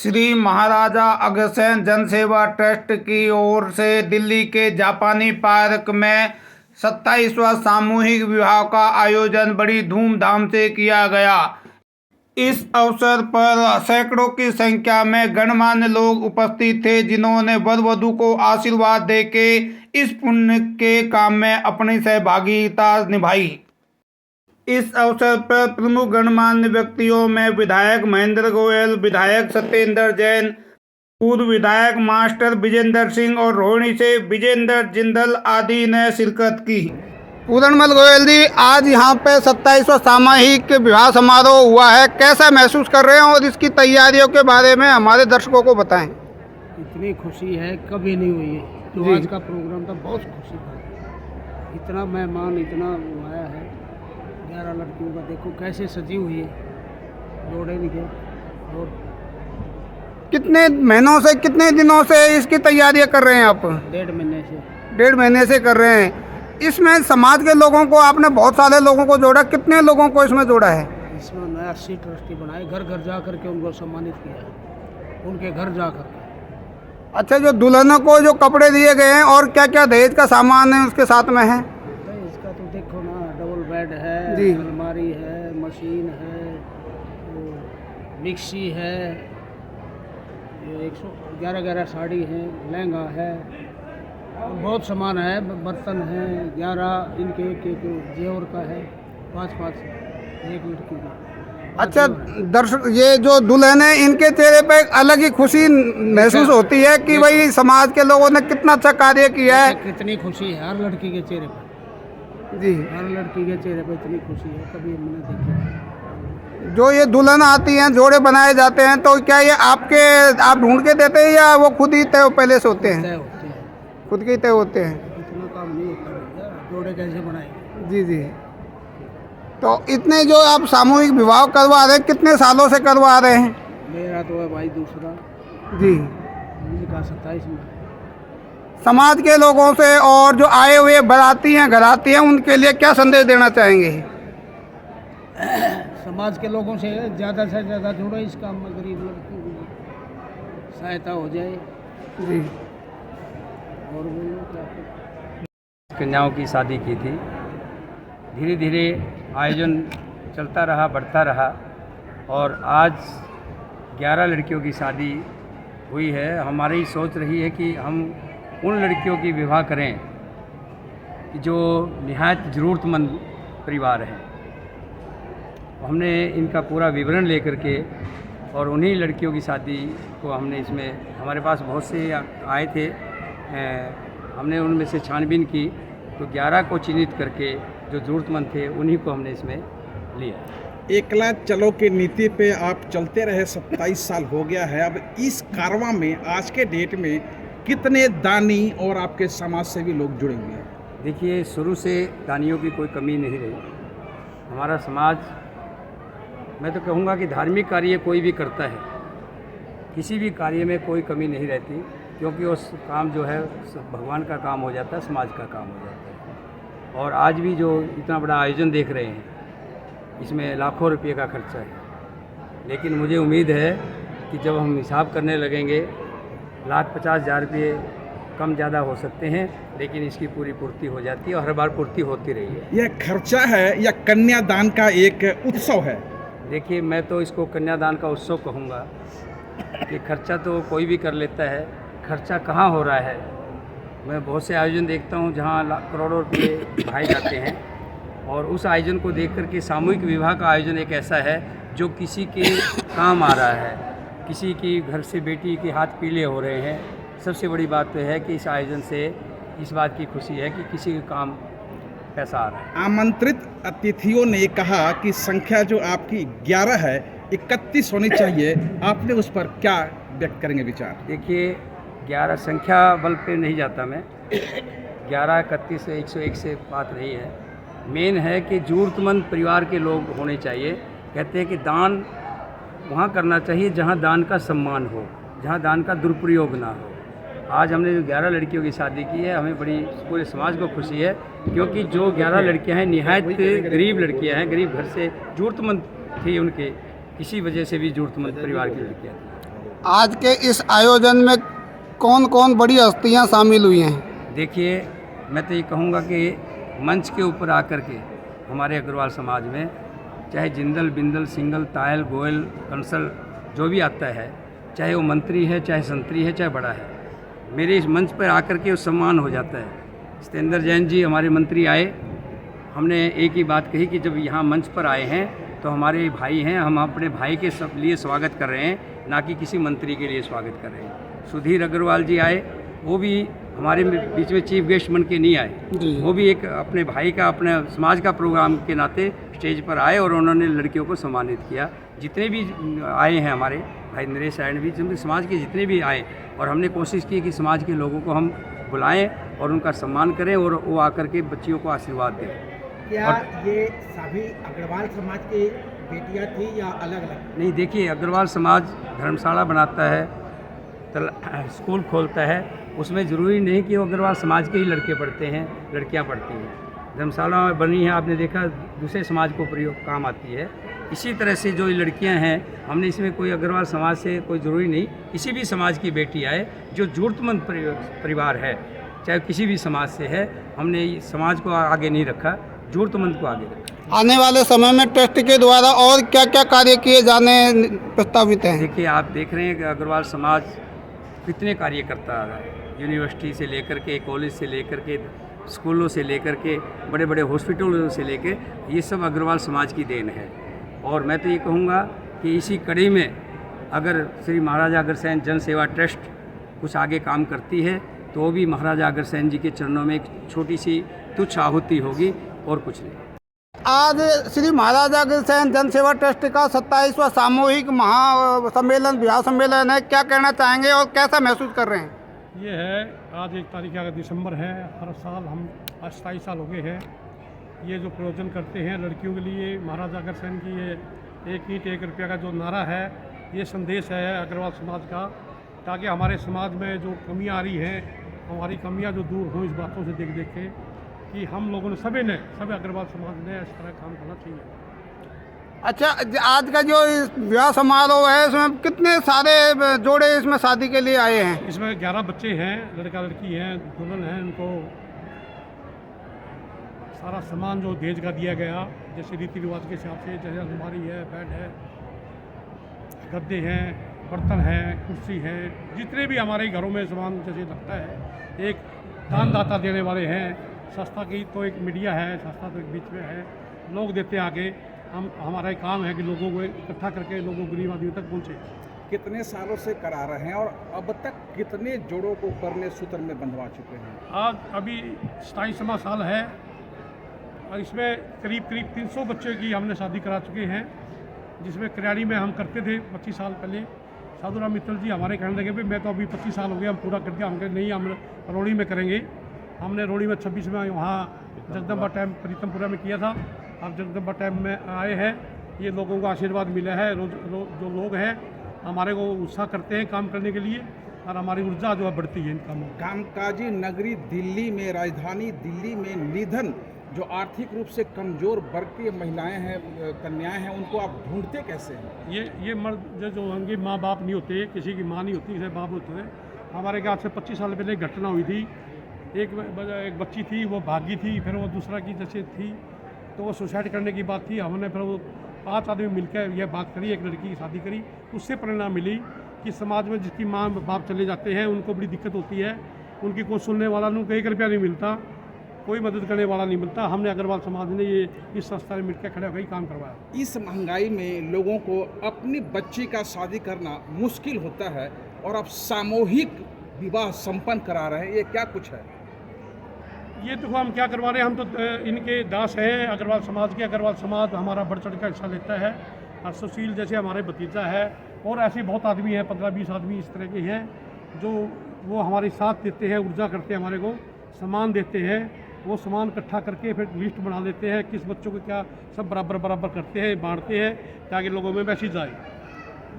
श्री महाराजा अग्रसेन जनसेवा ट्रस्ट की ओर से दिल्ली के जापानी पार्क में 27वां सामूहिक विवाह का आयोजन बड़ी धूमधाम से किया गया। इस अवसर पर सैकड़ों की संख्या में गणमान्य लोग उपस्थित थे, जिन्होंने वर वधू को आशीर्वाद देके इस पुण्य के काम में अपनी सहभागिता निभाई। इस अवसर पर प्रमुख गणमान्य व्यक्तियों में विधायक महेंद्र गोयल, विधायक सत्येंद्र जैन, पूर्व विधायक मास्टर विजेंद्र सिंह और रोहिणी से विजेंद्र जिंदल आदि ने शिरकत की। पूरणमल गोयल जी, आज यहाँ पे 27वां सामूहिक विवाह समारोह हुआ है, कैसा महसूस कर रहे हैं और इसकी तैयारियों के बारे में हमारे दर्शकों को बताएं। इतनी खुशी है कभी नहीं हुई है जो आज का प्रोग्राम था, बहुत खुशी था। इतना मेहमान इतना आया है, 11 लड़कियों का देखो कैसे सजी हुई है, जोड़े निकले। और कितने महीनों से, कितने दिनों से इसकी तैयारियां कर रहे हैं आप? 1.5 महीने से। 1.5 महीने से कर रहे हैं। इसमें समाज के लोगों को आपने बहुत सारे लोगों को जोड़ा, कितने लोगों को इसमें जोड़ा है? इसमें नया 80 ट्रस्टी बनाए, घर घर जा करके उनको सम्मानित किया, उनके घर जा करके। अच्छा, जो दुल्हनों को जो कपड़े दिए गए हैं और क्या क्या दहेज का सामान है उसके साथ में है? इसका तो देखो ना, डबल बेड है जी, अलमारी है, मशीन है, मिक्सी है, 111 साड़ी है, लहंगा है, बहुत सामान है, बर्तन है, 11 इनके एक जेवर का है, 5 एक लड़की का। अच्छा दर्शक, ये जो दुल्हन है इनके चेहरे पे एक अलग ही खुशी महसूस होती है कि भाई समाज के लोगों ने कितना अच्छा कार्य किया है। कितनी खुशी है हर लड़की के चेहरे पे जी, हर लड़की के चेहरे पे इतनी खुशी है कभी हमने देखी। जो ये दुल्हन आती हैं, जोड़े बनाए जाते हैं, तो क्या ये आप ढूंढ के देते हैं या वो खुद ही तय पहले से होते हैं? तय होते हैं, खुद के ही तय होते हैं। इतना काम नहीं होता भैया, जोड़े कैसे बनाएंगे। जी जी। तो इतने जो आप सामूहिक विवाह करवा रहे हैं, कितने सालों से करवा रहे हैं? मेरा तो है भाई दूसरा जी। का 27 में। समाज के लोगों से और जो आए हुए बाराती हैं, घराती हैं, उनके लिए क्या संदेश देना चाहेंगे? समाज के लोगों से ज़्यादा से ज़्यादा जुड़ो इस काम में, गरीब लड़कियों की सहायता हो जाए। जी। और बोलो क्या। कन्याओं की शादी की थी, धीरे धीरे आयोजन चलता रहा, बढ़ता रहा और आज 11 लड़कियों की शादी हुई है। हमारी सोच रही है कि हम उन लड़कियों की विवाह करें जो निहायत ज़रूरतमंद परिवार हैं। हमने इनका पूरा विवरण लेकर के और उन्हीं लड़कियों की शादी को हमने इसमें, हमारे पास बहुत से आए थे, हमने उनमें से छानबीन की तो 11 को चिन्हित करके जो ज़रूरतमंद थे उन्हीं को हमने इसमें लिया। एकला चलो की नीति पे आप चलते रहे, 27 साल हो गया है। अब इस कारवां में आज के डेट में कितने दानी और आपके समाज से भी लोग जुड़े हुए हैं? देखिए, शुरू से दानियों की कोई कमी नहीं रही। हमारा समाज, मैं तो कहूँगा कि धार्मिक कार्य कोई भी करता है, किसी भी कार्य में कोई कमी नहीं रहती, क्योंकि उस काम जो है भगवान का काम हो जाता है, समाज का काम हो जाता है। और आज भी जो इतना बड़ा आयोजन देख रहे हैं, इसमें लाखों रुपये का खर्चा है, लेकिन मुझे उम्मीद है कि जब हम हिसाब करने लगेंगे 1,50,000 रुपये कम ज़्यादा हो सकते हैं, लेकिन इसकी पूरी पूर्ति हो जाती है और हर बार पूर्ति होती रही है। यह खर्चा है या कन्यादान का एक उत्सव है? देखिए, मैं तो इसको कन्यादान का उत्सव कहूँगा कि खर्चा तो कोई भी कर लेता है, खर्चा कहाँ हो रहा है। मैं बहुत से आयोजन देखता हूँ जहाँ करोड़ों रुपये बहाए जाते हैं, और उस आयोजन को देख कर के सामूहिक विवाह का आयोजन एक ऐसा है जो किसी के काम आ रहा है, किसी की घर से बेटी के हाथ पीले हो रहे हैं। सबसे बड़ी बात तो है कि इस आयोजन से इस बात की खुशी है कि किसी के काम पैसा आ रहा है। आमंत्रित अतिथियों ने कहा कि संख्या जो आपकी 11 है, 31 होनी चाहिए। आपने उस पर क्या व्यक्त करेंगे विचार? देखिए, 11 संख्या बल पे नहीं जाता मैं, 11, 31 से 101 से बात नहीं है। मेन है कि ज़रूरतमंद परिवार के लोग होने चाहिए। कहते हैं कि दान वहाँ करना चाहिए जहाँ दान का सम्मान हो, जहाँ दान का दुरुपयोग ना हो। आज हमने जो 11 लड़कियों की शादी की है, हमें बड़ी पूरे समाज को खुशी है, क्योंकि जो 11 लड़कियां हैं निहायत गरीब लड़कियां हैं, गरीब घर से ज़रूरतमंद थी, उनके किसी वजह से भी ज़रूरतमंद परिवार की लड़कियां थी। आज के इस आयोजन में कौन कौन बड़ी हस्तियां शामिल हुई हैं? देखिए, मैं तो ये कहूँगा कि मंच के ऊपर आकर के हमारे अग्रवाल समाज में चाहे जिंदल, बिंदल, सिंगल, तायल, गोयल, कंसल जो भी आता है, चाहे वो मंत्री है, चाहे संतरी है, चाहे बड़ा है, मेरे इस मंच पर आकर के वो सम्मान हो जाता है। सत्येंद्र जैन जी हमारे मंत्री आए, हमने एक ही बात कही कि जब यहाँ मंच पर आए हैं तो हमारे भाई हैं, हम अपने भाई के सब लिए स्वागत कर रहे हैं, ना कि किसी मंत्री के लिए स्वागत कर रहे हैं। सुधीर अग्रवाल जी आए, वो भी हमारे बीच में चीफ गेस्ट बन के नहीं आए, वो भी एक अपने भाई का, अपने समाज का प्रोग्राम के नाते स्टेज पर आए और उन्होंने लड़कियों को सम्मानित किया। जितने भी आए हैं हमारे भाई नरेश आयन भी, समाज के जितने भी आए, और हमने कोशिश की कि समाज के लोगों को हम बुलाएं और उनका सम्मान करें और वो आकर के बच्चियों को आशीर्वाद दें। क्या ये सभी अग्रवाल समाज की बेटियां थी या अलग अलग? नहीं, देखिए, अग्रवाल समाज धर्मशाला बनाता है, स्कूल खोलता है, उसमें ज़रूरी नहीं कि वो अग्रवाल समाज के ही लड़के पढ़ते हैं, लड़कियां पढ़ती हैं। धर्मशाला में बनी है, आपने देखा, दूसरे समाज को प्रयोग काम आती है। इसी तरह से जो लड़कियां हैं, हमने इसमें कोई अग्रवाल समाज से कोई ज़रूरी नहीं, किसी भी समाज की बेटी आए जो ज़रूरतमंद परिवार है, चाहे किसी भी समाज से है, हमने समाज को आगे नहीं रखा, ज़रूरतमंद को आगे रखा। आने वाले समय में ट्रस्ट के द्वारा और क्या क्या कार्य किए जाने प्रस्तावित हैं? देखिए, आप देख रहे हैं कि अग्रवाल समाज कितने कार्य करता आ रहा है, यूनिवर्सिटी से लेकर के, कॉलेज से लेकर के, स्कूलों से लेकर के, बड़े बड़े हॉस्पिटलों से लेकर, ये सब अग्रवाल समाज की देन है। और मैं तो ये कहूँगा कि इसी कड़ी में अगर श्री महाराजा अग्रसेन जन सेवा ट्रस्ट कुछ आगे काम करती है तो वो भी महाराजा अग्रसेन जी के चरणों में एक छोटी सी तुच्छ आहुति होगी और कुछ नहीं। आज श्री महाराजा अग्रसेन जन सेवा ट्रस्ट का 27वां सामूहिक महासम्मेलन, विवाह सम्मेलन है, क्या कहना चाहेंगे और कैसा महसूस कर रहे हैं? ये है, आज 1 तारीख अगर दिसंबर है, हर साल हम 27 साल हो गए हैं ये जो प्रयोजन करते हैं लड़कियों के लिए। महाराजा अग्रसेन की ये 1 ईंट 1 रुपया का जो नारा है, ये संदेश है अग्रवाल समाज का, ताकि हमारे समाज में जो कमियां आ रही हैं, हमारी कमियां जो दूर हों इस बातों से देख के कि हम लोगों ने सभी अग्रवाल समाज ने इस तरह काम करना चाहिए। अच्छा, आज का जो विवाह समारोह है, इसमें कितने सारे जोड़े इसमें शादी के लिए आए हैं? इसमें 11 बच्चे हैं, लड़का लड़की हैं, दुल्हन हैं, उनको सारा सामान जो दहेज का दिया गया, जैसे रीति रिवाज के हिसाब से, जैसे अलमारी है, बेड है, गद्दे हैं, बर्तन हैं, कुर्सी है, जितने भी हमारे घरों में सामान जैसे लगता है। एक दानदाता देने वाले हैं, संस्था की तो एक मीडिया है, संस्था तो एक बीच में है, लोग देते आगे। हमारा एक काम है कि लोगों को इकट्ठा करके लोगों गरीब आदमी तक पहुँचे। कितने सालों से करा रहे हैं और अब तक कितने जोड़ों को परने सूत्र में बंधवा चुके हैं? आज अभी 27वां साल है और इसमें करीब 300 बच्चों की हमने शादी करा चुके हैं, जिसमें करियाड़ी में हम करते थे 25 साल पहले। साधुराम मित्तल जी हमारे कहने लगे, भाई मैं तो अभी 25 साल हो गया, हम पूरा कर दिया। हम कहे नहीं, हम रोड़ी में करेंगे। हमने रोड़ी में 26 में वहाँ जगदम्बा टाइम प्रीतमपुरा में किया था। अब जगदम्बा टाइम में आए हैं, ये लोगों को आशीर्वाद मिला है। जो लोग हैं हमारे को उत्साह करते हैं काम करने के लिए और हमारी ऊर्जा जो है बढ़ती है इन कामों। कामकाजी नगरी दिल्ली में, राजधानी दिल्ली में निधन जो आर्थिक रूप से कमज़ोर वर्ग की महिलाएं हैं, कन्याएं हैं, उनको आप ढूंढते कैसे हैं? ये मर्द जो होंगे, माँ बाप नहीं होते, किसी की माँ नहीं होती, किसी बाप होते हैं। हमारे आज से 25 साल पहले एक घटना हुई थी। एक बच्ची थी, वो भागी थी, फिर वो दूसरा की जैसे थी तो वो सुसाइड करने की बात थी। हमने फिर वो 5 आदमी मिलकर यह बात करी, एक लड़की की शादी करी। उससे प्रेरणा मिली कि समाज में जिसकी माँ बाप चले जाते हैं उनको बड़ी दिक्कत होती है, उनकी कोई सुनने वाला उनको 1 रुपया नहीं मिलता, कोई मदद करने वाला नहीं मिलता। हमने अग्रवाल समाज ने ये इस संस्था में मिलकर खड़े होकर काम करवाया। इस महंगाई में लोगों को अपनी बच्ची का शादी करना मुश्किल होता है और आप सामूहिक विवाह संपन्न करा रहे हैं, ये क्या कुछ है? ये देखो हम क्या करवा रहे हैं, हम तो इनके दास हैं अग्रवाल समाज के। अग्रवाल समाज हमारा बढ़ चढ़ का हिस्सा लेता है। और सुशील जैसे हमारे भतीजा है और ऐसे बहुत आदमी हैं, 15-20 आदमी इस तरह के हैं जो वो हमारे साथ देते हैं, ऊर्जा करते हैं, हमारे को सामान देते हैं। वो सामान इकट्ठा करके फिर लिस्ट बना लेते हैं, किस बच्चों को क्या, सब बराबर करते हैं, बांटते हैं ताकि लोगों में मैसेज आए।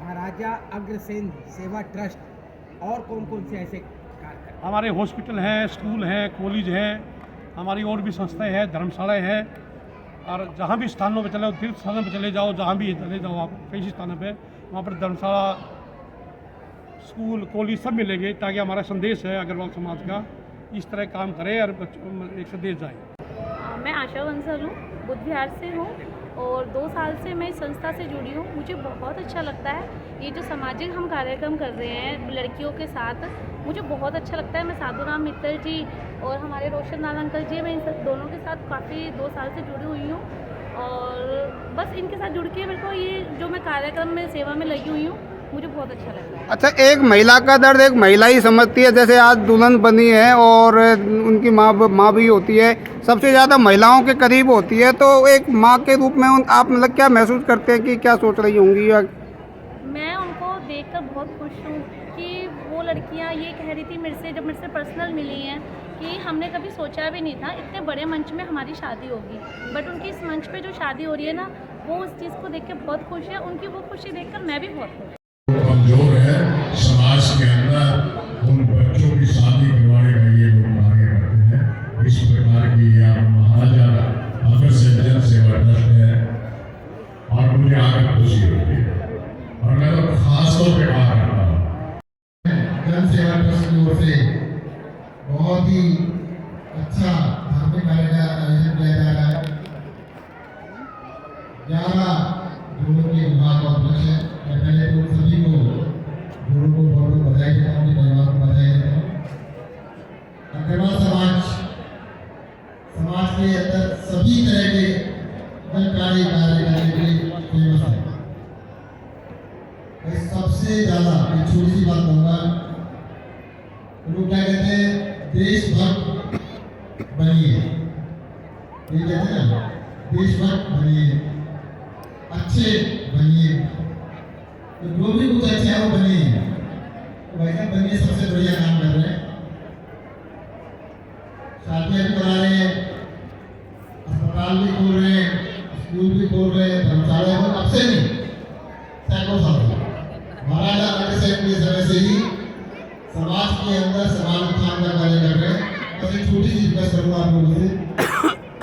महाराजा अग्रसेन सेवा ट्रस्ट और कौन कौन से ऐसे कार्य? हमारे हॉस्पिटल है, स्कूल है, कॉलेज है, हमारी और भी संस्थाएं हैं, धर्मशालाएं हैं। और जहाँ भी स्थानों पर चले, तीर्थ स्थानों पर चले जाओ, जहाँ भी चले जाओ आप, कई स्थानों पे वहाँ पर धर्मशाला स्कूल कॉलेज सब मिलेंगे, ताकि हमारा संदेश है अग्रवाल समाज का इस तरह काम करें और बच्चों में एक संदेश जाए। मैं आशा बंसल हूँ, बुद्ध विहार से हूँ और 2 साल से मैं इस संस्था से जुड़ी हूँ। मुझे बहुत अच्छा लगता है ये जो सामाजिक हम कार्यक्रम कर रहे हैं लड़कियों के साथ, मुझे बहुत अच्छा लगता है। मैं साधुराम मित्तल जी और हमारे रोशन लाल अंकल जी, मैं इन सब दोनों के साथ काफ़ी 2 साल से जुड़ी हुई हूँ और बस इनके साथ जुड़ के मेरे को ये जो मैं कार्यक्रम में सेवा में लगी हुई हूँ, मुझे बहुत अच्छा लगता है। अच्छा, एक महिला का दर्द एक महिला ही समझती है। जैसे आज दुल्हन बनी है और उनकी माँ भी होती है, सबसे ज़्यादा महिलाओं के करीब होती है, तो एक माँ के रूप में आप मतलब क्या महसूस करते हैं कि क्या सोच रही होंगी? या मैं उनको देखकर बहुत खुश हूँ कि वो लड़कियाँ ये कह रही थी जब मेरे से पर्सनल मिली हैं कि हमने कभी सोचा भी नहीं था इतने बड़े मंच में हमारी शादी होगी, बट उनकी इस मंच पे जो शादी हो रही है ना, वो उस चीज़ को देख के बहुत खुश है। उनकी वो खुशी देखकर मैं भी बहुत खुश हूँ। कमजोर है समाज के अंदर, उन बच्चों की शादी करवाने का ये लोग कार्य करते हैं। इस प्रकार की यह महाराजा अग्रसेन सेवा ट्रस्ट है और मुझे आकर खुशी होती है और मैं तो खास तौर पे कहा करता हूँ जन सेवा ट्रस्ट की ओर से बहुत ही अच्छा धार्मिक कार्य का आयोजन किया जा रहा है। 11 जोड़ों के विवाह का उपलक्ष्य है। मैं पहले तो सभी को जोड़ों को बहुत बधाई देता हूँ, परिवार को बधाई देता हूँ। अग्रवाल समाज के अंदर सभी तरह के जनकारी कार्य करने के लिए फेमस है। मैं सबसे ज़्यादा एक छोटी सी बात कहूँगा, लोग क्या कहते हैं, देशभक्त बनिए, ये कहते हैं ना, देशभक्त बनिए, अच्छे बनिए, तो जो भी कुछ अच्छा है वो बनिए। तो भाई साहब बनिए, सबसे बढ़िया काम कर रहे हैं, शादियाँ भी करा रहे हैं, अस्पताल भी खोल रहे हैं, स्कूल भी खोल रहे हैं, धर्मशाला को अब से नहीं सैकड़ों साल महाराजा अग्रसेन के समय से ही समाज के अंदर समाज उत्थान का कार्य कर रहे हैं। बस एक छोटी सी रिक्वेस्ट करूँगा आप लोगों से,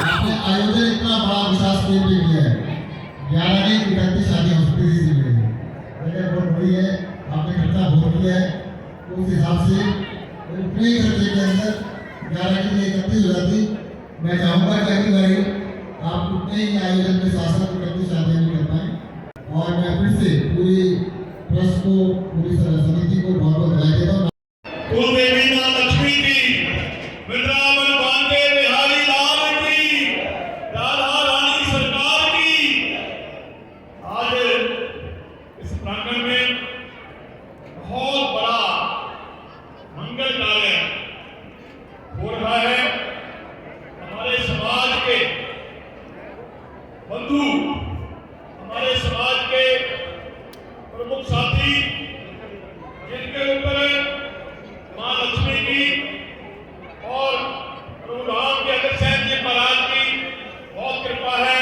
आपने आयोजन इतना बड़ा विशाल स्केल पे किया है, 11 नहीं 31 शादी हॉस्पिटल से मिली है, जगह बहुत बड़ी है, आपने खर्चा बहुत किया है, तो उस हिसाब से उतने ही खर्चे के अंदर 11 की 31 हो जाती। मैं चाहूँगा कि अगली बारी आप उतने ही आयोजन के साथ साथ 31 शादियाँ भी कर पाएँ। और मैं फिर से पूरी ट्रस्ट को, पूरी समिति को बहुत बहुत बधाई देता हूँ। कुलदेवी माँ लक्ष्मी की, वृंदावन बांके बिहारी लाल की, राधा रानी सरकार की। आज इस प्रांगण में बहुत बड़ा मंगल कार्य हो रहा है। हमारे समाज के बंधु, हमारे समाज के प्रमुख साथी, जिनके ऊपर माँ लक्ष्मी की और प्रभुधाम के अग्रसेन जी महाराज की बहुत कृपा है,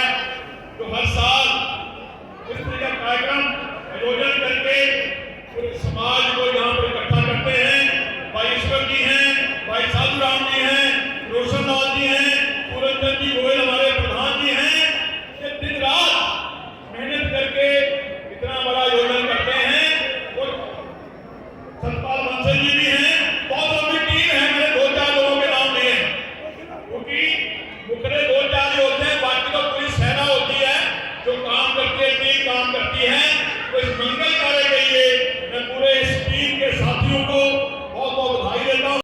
जो हर साल इस तरह का कार्यक्रम आयोजन करके पूरे समाज को यहाँ पर इकट्ठा करते हैं। भाई ईश्वर जी हैं, भाई साधुराम जी हैं, रोशन लाल जी हैं, पूरनचंद जी गोयल हमारे प्रधान जी हैं, ये दिन रात मेहनत करके इतना बड़ा आयोजन करते हैं। और सतपाल बंसल जी भी हैं, बहुत लंबी टीम है, मैंने 2-4 लोगों के नाम लिए हैं, क्योंकि मुखरे 2-4 ही होते हैं, बाकी तो पूरी सेना होती है जो काम करती है, टीम काम करती है। तो इस मंगल कार्य के लिए मैं पूरे इस टीम के साथियों को बहुत बहुत बधाई देता हूँ।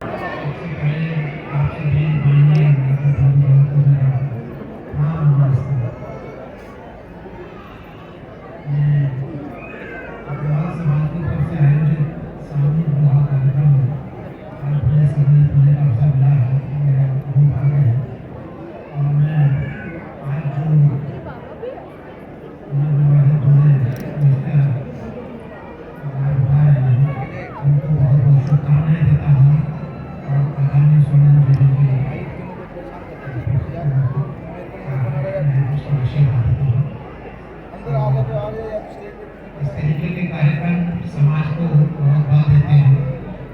इस तरीके के कार्यक्रम समाज को बहुत बल देते हैं,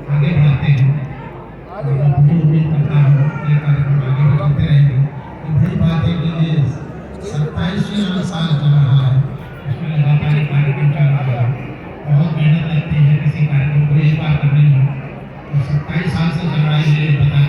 आगे बढ़ाते हैं। मुझे उम्मीद करता हूँ ये कार्यक्रम आगे बढ़ते रहेंगे। तो बड़ी बात है कि ये 27वां साल चल रहा है, इसमें लगातार कार्यक्रम चल रहा है, बहुत मेहनत लगती है किसी कार्यक्रम को से चल रहा है ये बताते